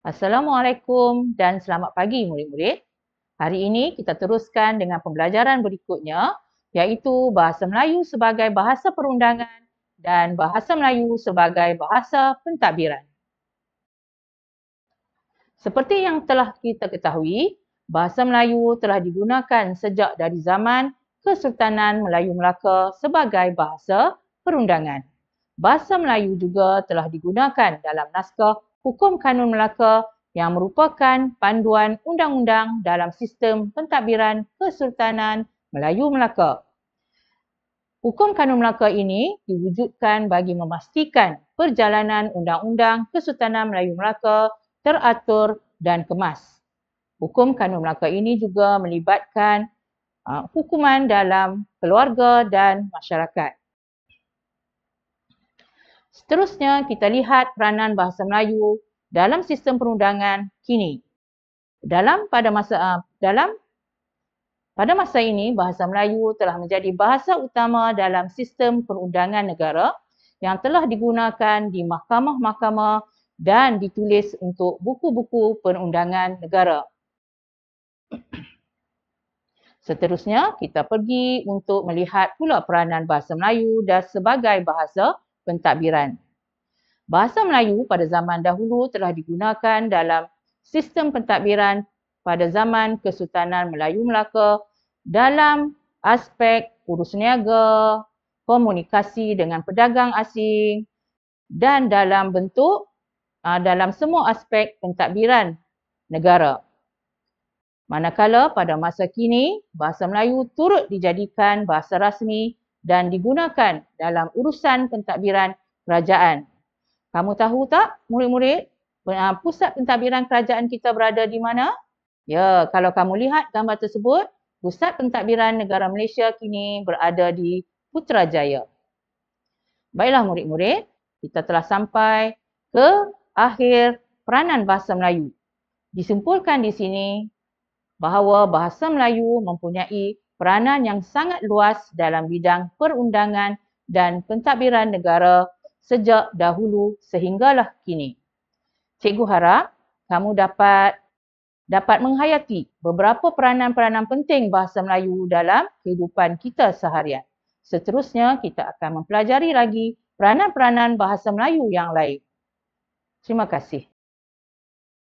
Assalamualaikum dan selamat pagi murid-murid. Hari ini kita teruskan dengan pembelajaran berikutnya iaitu Bahasa Melayu sebagai bahasa perundangan dan Bahasa Melayu sebagai bahasa pentadbiran. Seperti yang telah kita ketahui, Bahasa Melayu telah digunakan sejak dari zaman Kesultanan Melayu Melaka sebagai bahasa perundangan. Bahasa Melayu juga telah digunakan dalam naskah Hukum Kanun Melaka yang merupakan panduan undang-undang dalam sistem pentadbiran Kesultanan Melayu Melaka. Hukum Kanun Melaka ini diwujudkan bagi memastikan perjalanan undang-undang Kesultanan Melayu Melaka teratur dan kemas. Hukum Kanun Melaka ini juga melibatkan hukuman dalam keluarga dan masyarakat. Seterusnya, kita lihat peranan bahasa Melayu dalam sistem perundangan kini. Pada masa ini, bahasa Melayu telah menjadi bahasa utama dalam sistem perundangan negara yang telah digunakan di mahkamah-mahkamah dan ditulis untuk buku-buku perundangan negara. Seterusnya, kita pergi untuk melihat pula peranan bahasa Melayu sebagai bahasa pentadbiran. Bahasa Melayu pada zaman dahulu telah digunakan dalam sistem pentadbiran pada zaman Kesultanan Melayu Melaka dalam aspek urus niaga, komunikasi dengan pedagang asing dan dalam semua aspek pentadbiran negara. Manakala pada masa kini, bahasa Melayu turut dijadikan bahasa rasmi dan digunakan dalam urusan pentadbiran kerajaan. Kamu tahu tak, murid-murid, pusat pentadbiran kerajaan kita berada di mana? Ya, kalau kamu lihat gambar tersebut, pusat pentadbiran negara Malaysia kini berada di Putrajaya. Baiklah murid-murid, kita telah sampai ke akhir peranan bahasa Melayu. Disimpulkan di sini bahawa bahasa Melayu mempunyai peranan yang sangat luas dalam bidang perundangan dan pentadbiran negara sejak dahulu sehinggalah kini. Cikgu harap kamu dapat menghayati beberapa peranan-peranan penting bahasa Melayu dalam kehidupan kita seharian. Seterusnya, kita akan mempelajari lagi peranan-peranan bahasa Melayu yang lain. Terima kasih.